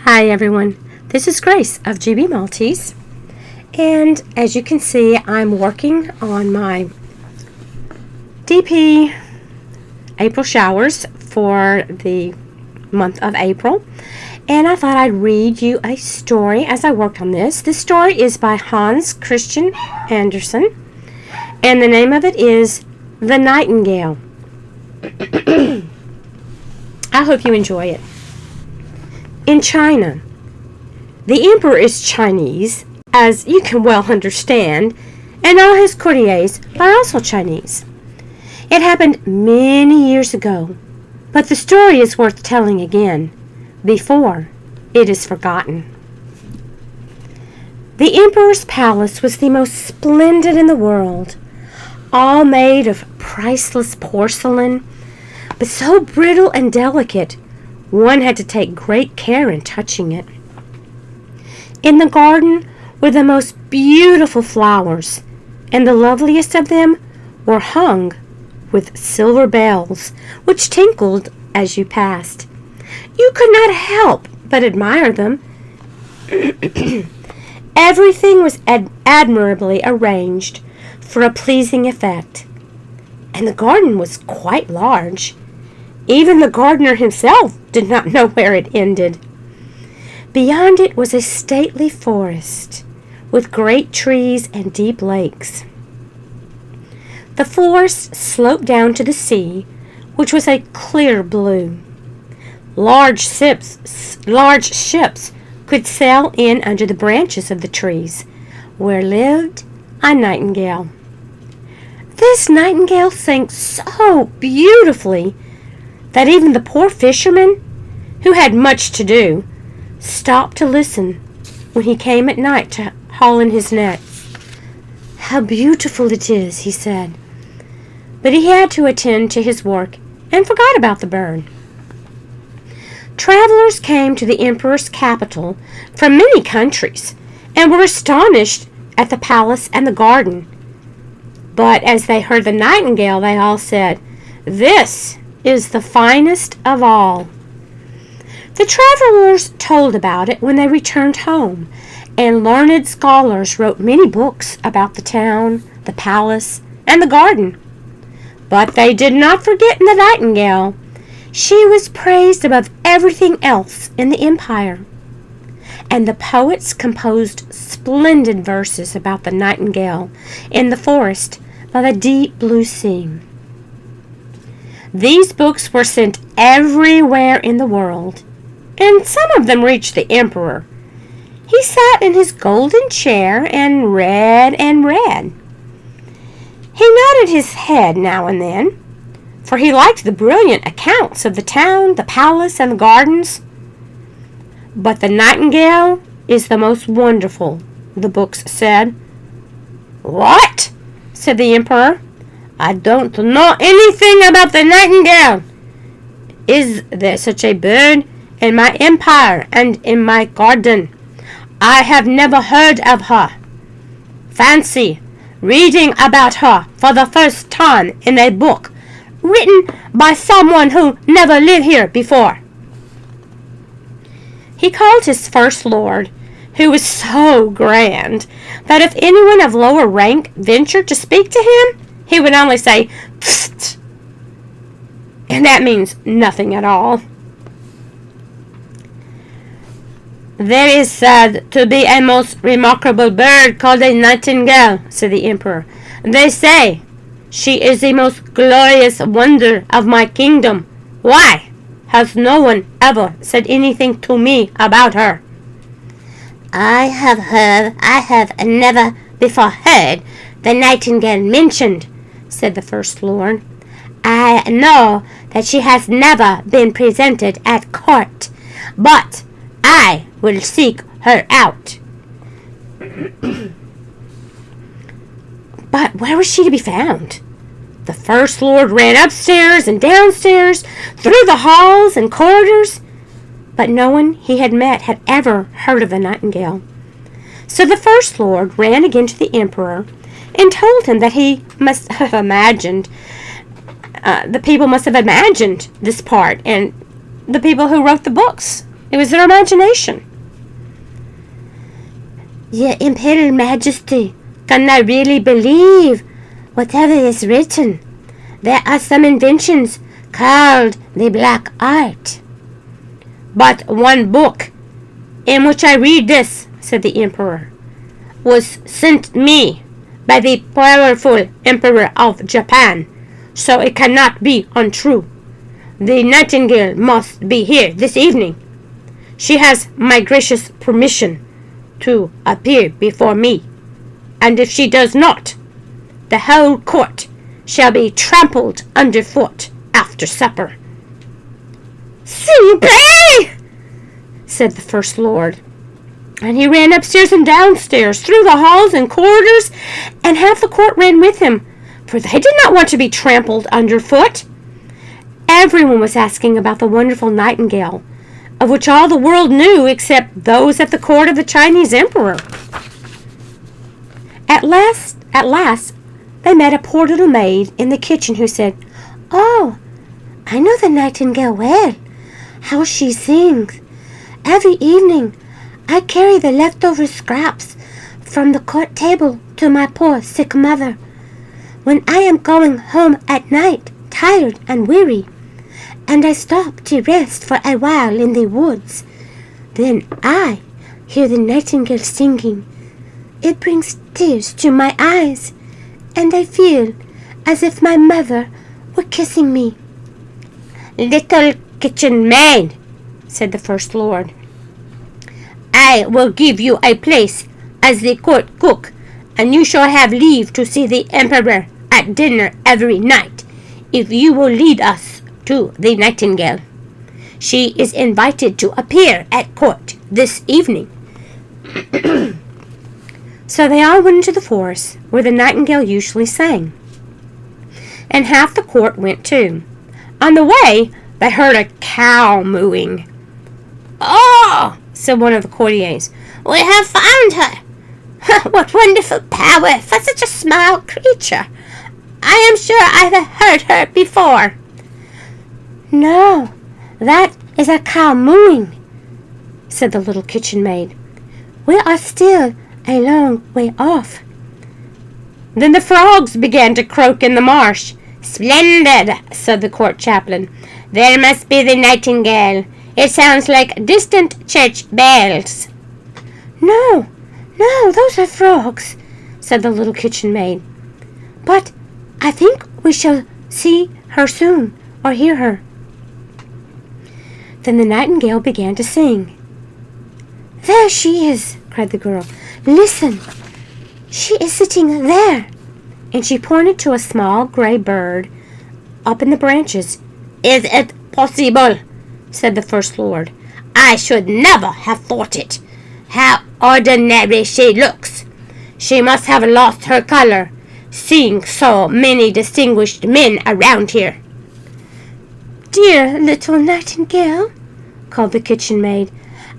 Hi everyone, this is Grace of gbmaltese, and as you can see, I'm working on my DP April showers for the month of April, and I thought I'd read you a story as I worked on this. This story is by Hans Christian Andersen, and the name of it is The Nightingale. I hope you enjoy it. In China, the emperor is Chinese, as you can well understand, and all his courtiers are also Chinese. It happened many years ago, but the story is worth telling again, before it is forgotten. The emperor's palace was the most splendid in the world, all made of priceless porcelain, but so brittle and delicate one had to take great care in touching it. In the garden were the most beautiful flowers, and the loveliest of them were hung with silver bells, which tinkled as you passed. You could not help but admire them. Everything was admirably arranged for a pleasing effect, and the garden was quite large. Even the gardener himself did not know where it ended. Beyond it was a stately forest with great trees and deep lakes. The forest sloped down to the sea, which was a clear blue. Large ships could sail in under the branches of the trees, where lived a nightingale. This nightingale sang so beautifully that even the poor fisherman, who had much to do, stopped to listen when he came at night to haul in his net. "How beautiful it is," he said. But he had to attend to his work and forgot about the bird. Travelers came to the emperor's capital from many countries and were astonished at the palace and the garden. But as they heard the nightingale, they all said, "This is the finest of all." The travelers told about it when they returned home, and learned scholars wrote many books about the town, the palace, and the garden. But they did not forget the nightingale. She was praised above everything else in the empire, and the poets composed splendid verses about the nightingale in the forest by the deep blue sea. These books were sent everywhere in the world, and some of them reached the emperor. He sat in his golden chair and read and read. He nodded his head now and then, for he liked the brilliant accounts of the town, the palace, and the gardens. But the nightingale is the most wonderful, the books said. "What?" said the emperor. "I don't know anything about the nightingale. Is there such a bird in my empire and in my garden? I have never heard of her. Fancy reading about her for the first time in a book written by someone who never lived here before." He called his first lord, who was so grand that if anyone of lower rank ventured to speak to him, he would only say, "Psst," and that means nothing at all. "There is said to be a most remarkable bird called a nightingale," said the emperor. "They say she is the most glorious wonder of my kingdom. Why has no one ever said anything to me about her?" I have never before heard the nightingale mentioned," said the first lord. "I know that she has never been presented at court, but I will seek her out." But where was she to be found? The first lord ran upstairs and downstairs, through the halls and corridors, but no one he had met had ever heard of the nightingale. So the first lord ran again to the emperor and told him that he must have imagined, the people must have imagined this part, and the people who wrote the books It was their imagination. Your Imperial Majesty, can I really believe whatever is written? There are some inventions called the Black Art. But one book in which I read this, said the Emperor, was sent me by the powerful Emperor of Japan, so it cannot be untrue. The Nightingale must be here this evening. She has my gracious permission to appear before me, and if she does not, the whole court shall be trampled underfoot after supper. S'il vous plaît, said the First Lord, and he ran upstairs and downstairs, through the halls and corridors, and half the court ran with him, for they did not want to be trampled underfoot. Everyone was asking about the wonderful Nightingale, of which all the world knew except those at the court of the Chinese Emperor. At last, they met a poor little maid in the kitchen who said, "Oh, I know the Nightingale well. How she sings! Every evening I carry the leftover scraps from the court table to my poor sick mother. When I am going home at night, tired and weary, and I stop to rest for a while in the woods, then I hear the nightingale singing. It brings tears to my eyes, and I feel as if my mother were kissing me." "Little kitchen maid," said the First Lord, "I will give you a place as the court cook, and you shall have leave to see the Emperor at dinner every night, if you will lead us to the Nightingale. She is invited to appear at court this evening." So they all went into the forest where the Nightingale usually sang, and half the court went too. On the way, they heard a cow mooing. "Oh," said one of the courtiers, "we have found her. What wonderful power for such a small creature. I am sure I have heard her before." "No, that is a cow mooing," said the little kitchen maid. "We are still a long way off." Then the frogs began to croak in the marsh. "Splendid," said the court chaplain. "There must be the Nightingale. It sounds like distant church bells." No, those are frogs," said the little kitchen maid. "But I think we shall see her soon, or hear her." Then the Nightingale began to sing. "There she is," cried the girl. "Listen, she is sitting there." And she pointed to a small gray bird up in the branches. "Is it possible?" said the First Lord. "I should never have thought it. How ordinary she looks. She must have lost her color, seeing so many distinguished men around here." "Dear little Nightingale," called the kitchen maid,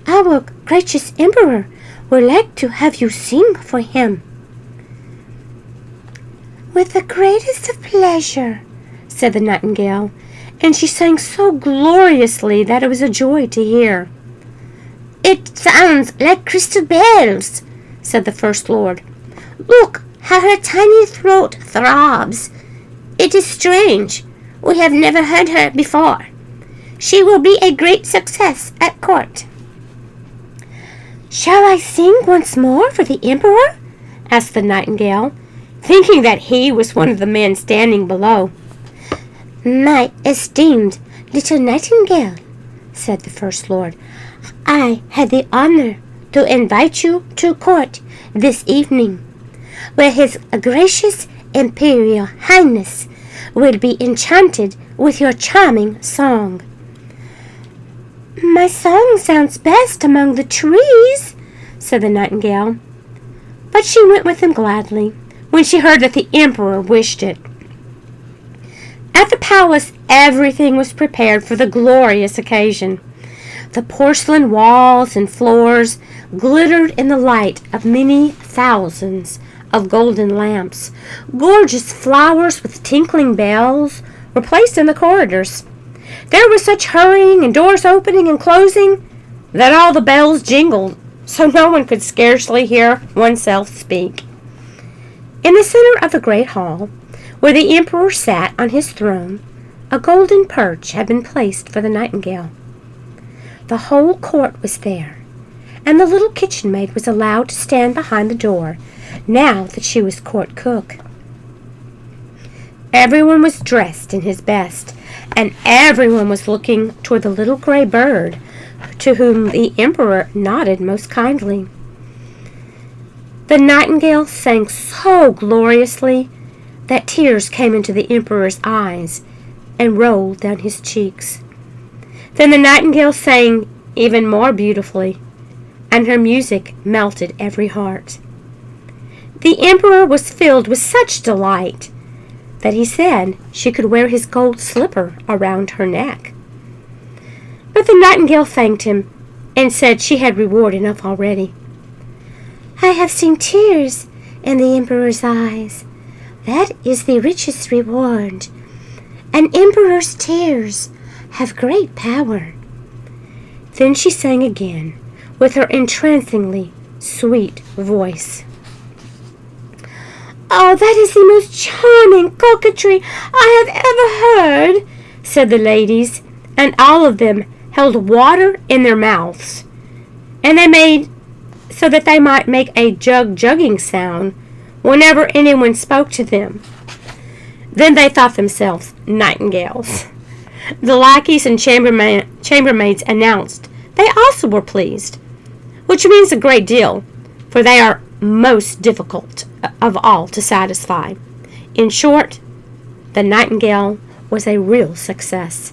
"our gracious Emperor would like to have you sing for him." "With the greatest of pleasure," said the Nightingale, and she sang so gloriously that it was a joy to hear. "It sounds like crystal bells," said the First Lord. "Look how her tiny throat throbs. It is strange. We have never heard her before. She will be a great success at court." "Shall I sing once more for the Emperor?" asked the Nightingale, thinking that he was one of the men standing below. "My esteemed little Nightingale," said the First Lord, "I had the honor to invite you to court this evening, where His Gracious Imperial Highness will be enchanted with your charming song." "My song sounds best among the trees," said the Nightingale. But she went with him gladly when she heard that the Emperor wished it. At the palace, everything was prepared for the glorious occasion. The porcelain walls and floors glittered in the light of many thousands of golden lamps. Gorgeous flowers with tinkling bells were placed in the corridors. There was such hurrying and doors opening and closing that all the bells jingled, so no one could scarcely hear oneself speak. In the center of the great hall, where the emperor sat on his throne, a golden perch had been placed for the nightingale. The whole court was there, and the little kitchen maid was allowed to stand behind the door, now that she was court cook. Everyone was dressed in his best, and everyone was looking toward the little gray bird, to whom the emperor nodded most kindly. The nightingale sang so gloriously that tears came into the emperor's eyes and rolled down his cheeks. Then the nightingale sang even more beautifully, and her music melted every heart. The emperor was filled with such delight that he said she could wear his gold slipper around her neck. But the nightingale thanked him and said she had reward enough already. I have seen tears in the emperor's eyes. That is the richest reward. An emperor's tears have great power. Then she sang again with her entrancingly sweet voice. Oh, that is the most charming coquetry I have ever heard, said the ladies, and all of them held water in their mouths, and they made so that they might make a jugging sound whenever anyone spoke to them. Then they thought themselves nightingales. The lackeys and chambermaids announced they also were pleased, which means a great deal, for they are most difficult of all to satisfy. In short, the nightingale was a real success.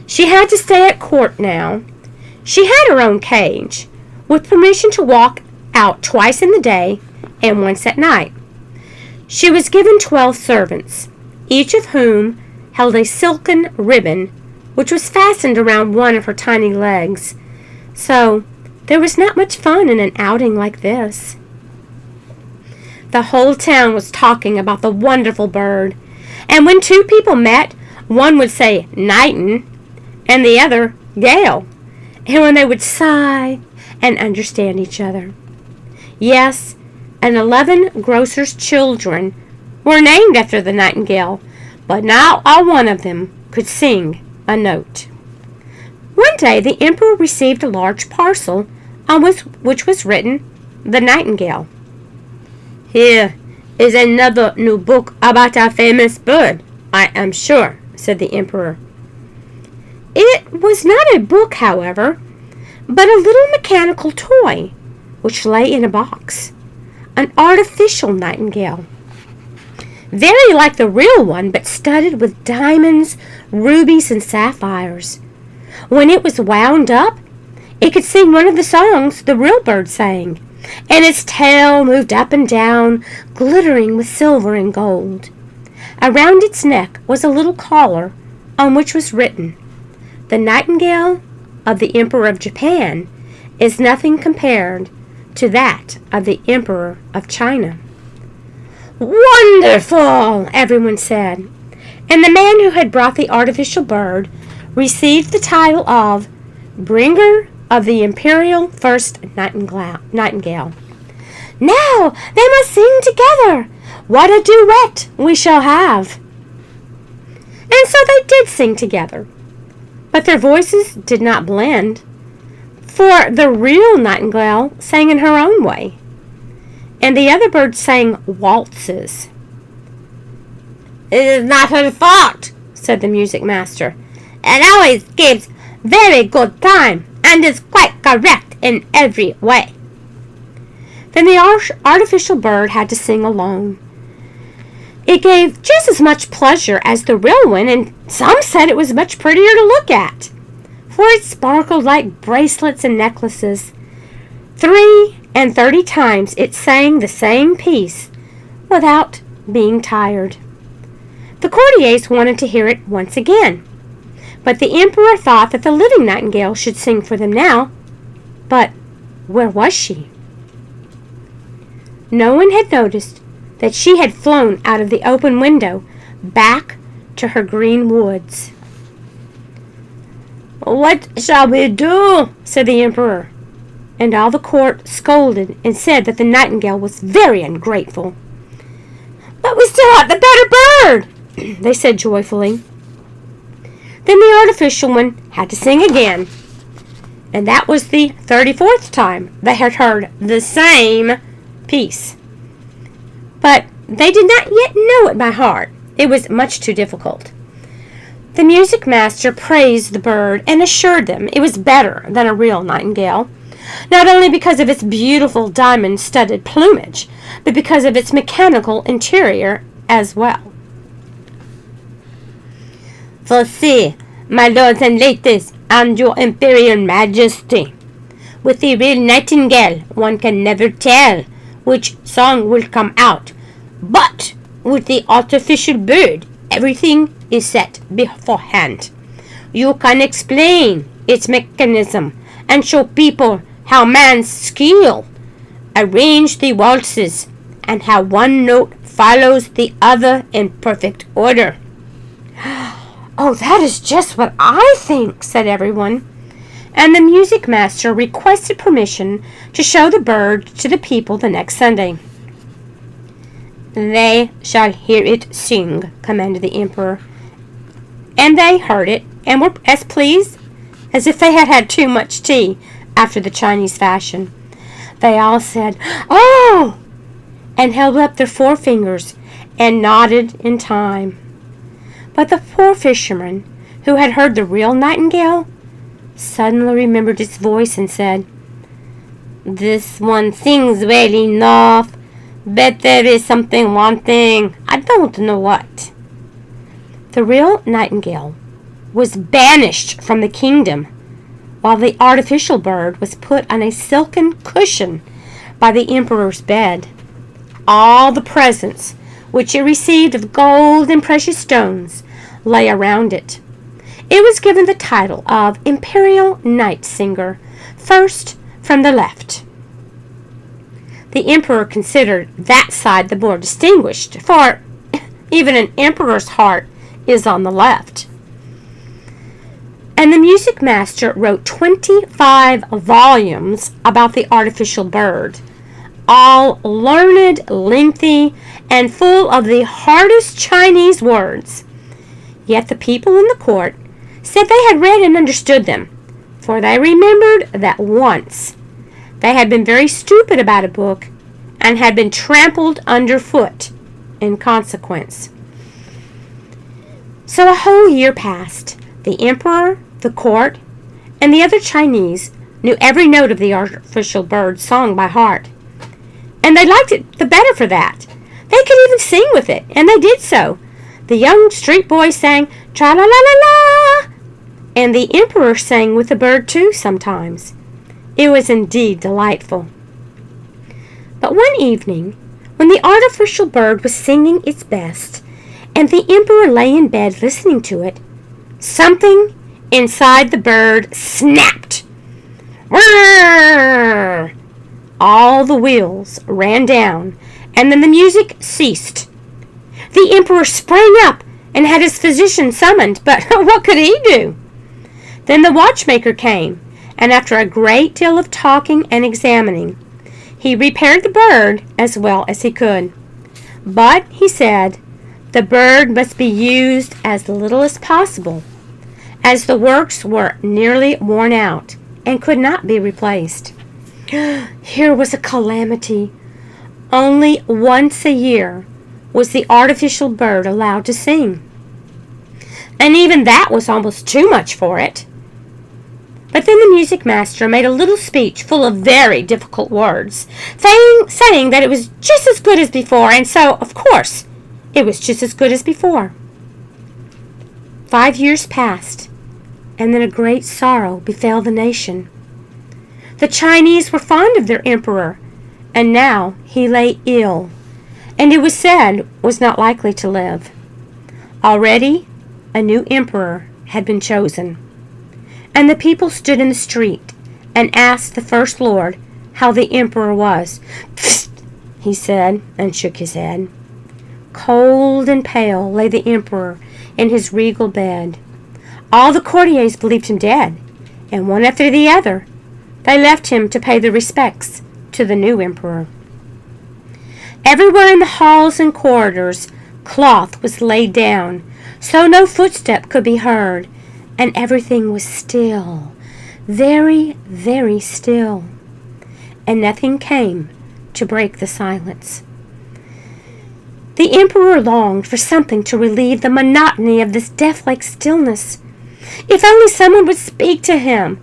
She had to stay at court now. She had her own cage, with permission to walk out twice in the day and once at night. She was given 12 servants, each of whom held a silken ribbon which was fastened around one of her tiny legs. So there was not much fun in an outing like this. The whole town was talking about the wonderful bird, and when two people met, one would say Nightin and the other Gale, and when they would sigh and understand each other. Yes, and 11 grocers' children were named after the nightingale, but not all one of them could sing a note. One day the emperor received a large parcel on which was written, "The Nightingale." "Here is another new book about our famous bird, I am sure," said the emperor. It was not a book, however, but a little mechanical toy which lay in a box, an artificial nightingale, very like the real one, but studded with diamonds, rubies, and sapphires. When it was wound up, it could sing one of the songs the real bird sang, and its tail moved up and down, glittering with silver and gold. Around its neck was a little collar on which was written, "The nightingale of the Emperor of Japan is nothing compared to that of the Emperor of China." "Wonderful!" everyone said, and the man who had brought the artificial bird received the title of Bringer of the Imperial First Nightingale. "Now they must sing together. What a duet we shall have!" And so they did sing together, but their voices did not blend, for the real nightingale sang in her own way, and the other birds sang waltzes. "It is not her fault," said the music master. "It always gives very good time and is quite correct in every way." Then the artificial bird had to sing alone. It gave just as much pleasure as the real one, and some said it was much prettier to look at, for it sparkled like bracelets and necklaces. 33 times it sang the same piece without being tired. The courtiers wanted to hear it once again, but the emperor thought that the living nightingale should sing for them now. But where was she? No one had noticed that she had flown out of the open window back to her green woods. "What shall we do?" said the emperor. And all the court scolded and said that the nightingale was very ungrateful. "But we still have the better bird," they said joyfully. Then the artificial one had to sing again. And that was the 34th time they had heard the same piece. But they did not yet know it by heart. It was much too difficult. The music master praised the bird and assured them it was better than a real nightingale, not only because of its beautiful diamond-studded plumage, but because of its mechanical interior as well. "For see, my lords and ladies, and your imperial majesty, with the real nightingale one can never tell which song will come out, but with the artificial bird everything is set beforehand. You can explain its mechanism and show people how man's skill arrange the waltzes and how one note follows the other in perfect order." "Oh, that is just what I think," said everyone. And the music master requested permission to show the bird to the people the next Sunday. "They shall hear it sing," commanded the emperor. And they heard it and were as pleased as if they had had too much tea after the Chinese fashion. They all said, "Oh!" and held up their forefingers and nodded in time. But the poor fisherman, who had heard the real nightingale, suddenly remembered its voice and said, "This one sings well enough, but there is something wanting. I don't know what." The real nightingale was banished from the kingdom, while the artificial bird was put on a silken cushion by the emperor's bed. All the presents which it received of gold and precious stones lay around it. It was given the title of Imperial Night Singer, first from the left. The emperor considered that side the more distinguished, for even an emperor's heart is on the left. And the music master wrote 25 volumes about the artificial bird, all learned, lengthy, and full of the hardest Chinese words. Yet the people in the court said they had read and understood them, for they remembered that once they had been very stupid about a book and had been trampled underfoot in consequence. So a whole year passed. The emperor, the court, and the other Chinese knew every note of the artificial bird's song by heart. And they liked it the better for that. They could even sing with it, and they did so. The young street boys sang "Tra-la-la-la-la," and the emperor sang with the bird too sometimes. It was indeed delightful. But one evening, when the artificial bird was singing its best, and the emperor lay in bed listening to it, something inside the bird snapped. Whirr! All the wheels ran down, and then the music ceased. The emperor sprang up and had his physician summoned, but what could he do? Then the watchmaker came, and after a great deal of talking and examining, he repaired the bird as well as he could. But, he said, the bird must be used as little as possible, as the works were nearly worn out and could not be replaced. Here was a calamity. Only once a year was the artificial bird allowed to sing. And even that was almost too much for it. But then the music master made a little speech full of very difficult words, saying that it was just as good as before, and so, of course, it was just as good as before. 5 years passed, and then a great sorrow befell the nation. The Chinese were fond of their emperor, and now he lay ill, and it was said was not likely to live. Already a new emperor had been chosen, and the people stood in the street and asked the first lord how the emperor was. "Psst," he said, and shook his head. Cold and pale lay the emperor in his regal bed. All the courtiers believed him dead, and one after the other, they left him to pay their respects to the new emperor. Everywhere in the halls and corridors, cloth was laid down, so no footstep could be heard, and everything was still, very, very still, and nothing came to break the silence. The emperor longed for something to relieve the monotony of this death-like stillness. If only someone would speak to him!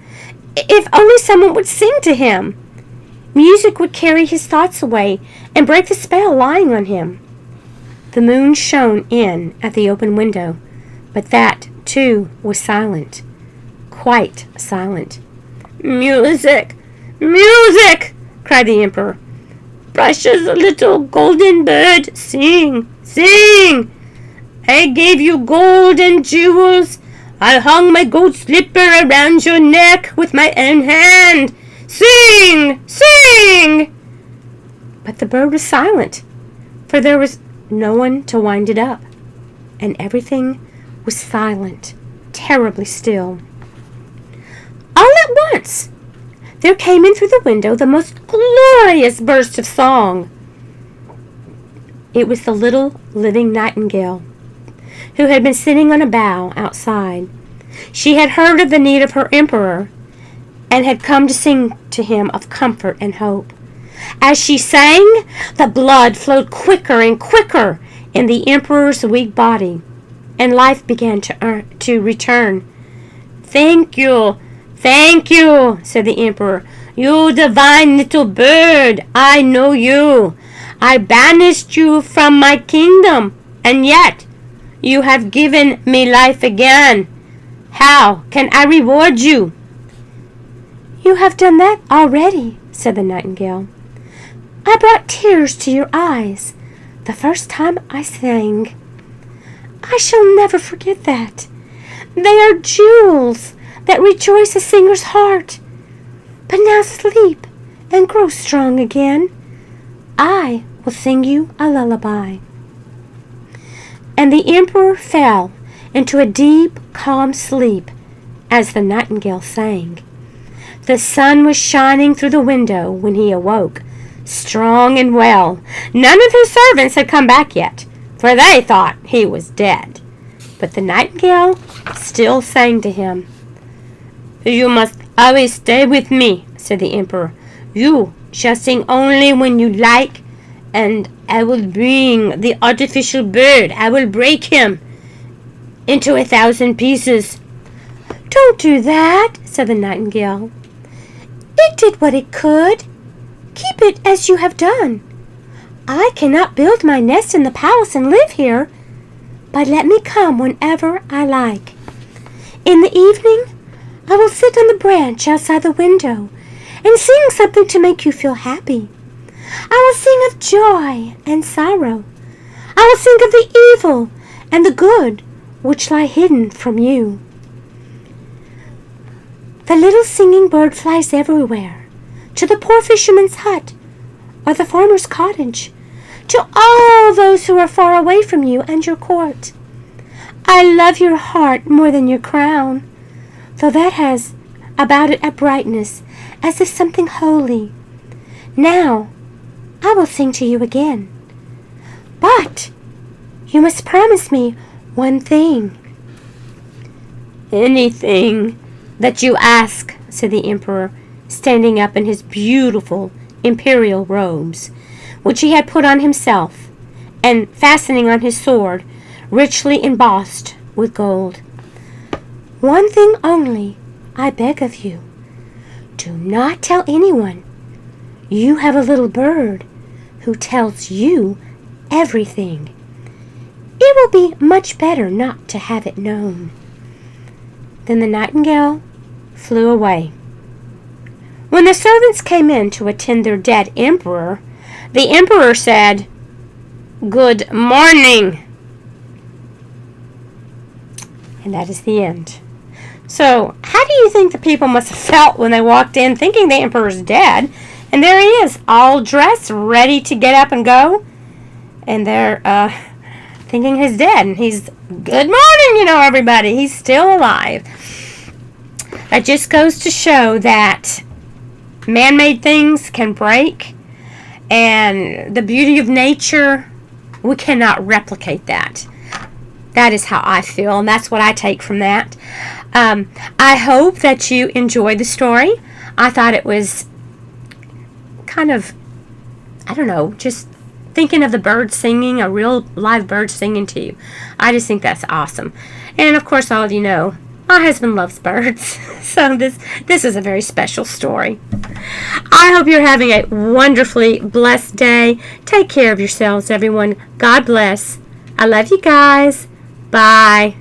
If only someone would sing to him! Music would carry his thoughts away and break the spell lying on him. The moon shone in at the open window, but that, too, was silent. Quite silent. "Music! Music!" cried the emperor. "Precious little golden bird, sing! Sing! I gave you gold and jewels. I hung my gold slipper around your neck with my own hand. Sing! Sing!" But the bird was silent, for there was no one to wind it up, and everything was silent, terribly still. All at once, there came in through the window the most glorious burst of song. It was the little living nightingale, who had been sitting on a bough outside. She had heard of the need of her emperor, and had come to sing to him of comfort and hope. As she sang, the blood flowed quicker and quicker in the emperor's weak body, and life began to return. Thank you, said the emperor. "You divine little bird, I know you. I banished you from my kingdom, and yet you have given me life again. How can I reward you?" "You have done that already," said the nightingale. "I brought tears to your eyes the first time I sang. I shall never forget that. They are jewels that rejoice a singer's heart. But now sleep and grow strong again. I will sing you a lullaby." And the emperor fell into a deep, calm sleep as the nightingale sang. The sun was shining through the window when he awoke, strong and well. None of his servants had come back yet, for they thought he was dead. But the nightingale still sang to him. "You must always stay with me," said the emperor. "You shall sing only when you like, and I will bring the artificial bird. I will break him into 1,000 pieces." "Don't do that," said the nightingale. "It did what it could. Keep it as you have done. I cannot build my nest in the palace and live here, but let me come whenever I like. In the evening, I will sit on the branch outside the window and sing something to make you feel happy. I will sing of joy and sorrow. I will sing of the evil and the good which lie hidden from you." The little singing bird flies everywhere, to the poor fisherman's hut or the farmer's cottage, to all those who are far away from you and your court. I love your heart more than your crown, though that has about it a brightness as if something holy. Now I will sing to you again, but you must promise me one thing." "Anything that you ask," said the emperor, standing up in his beautiful imperial robes, which he had put on himself, and fastening on his sword, richly embossed with gold. "One thing only I beg of you. Do not tell anyone. You have a little bird who tells you everything. It will be much better not to have it known." Then the nightingale flew away. When the servants came in to attend their dead emperor, the emperor said, "Good morning." And that is the end. So, how do you think the people must have felt when they walked in thinking the emperor's dead? And there he is, all dressed, ready to get up and go. And they're thinking he's dead. And he's good morning, everybody. He's still alive. That just goes to show that man-made things can break, and the beauty of nature, we cannot replicate that. That is how I feel, and that's what I take from that. I hope that you enjoyed the story. I thought it was kind of, I don't know, just thinking of the bird singing, a real live bird singing to you. I just think that's awesome. And of course, all of you know, my husband loves birds, so this is a very special story. I hope you're having a wonderfully blessed day. Take care of yourselves, everyone. God bless. I love you guys. Bye.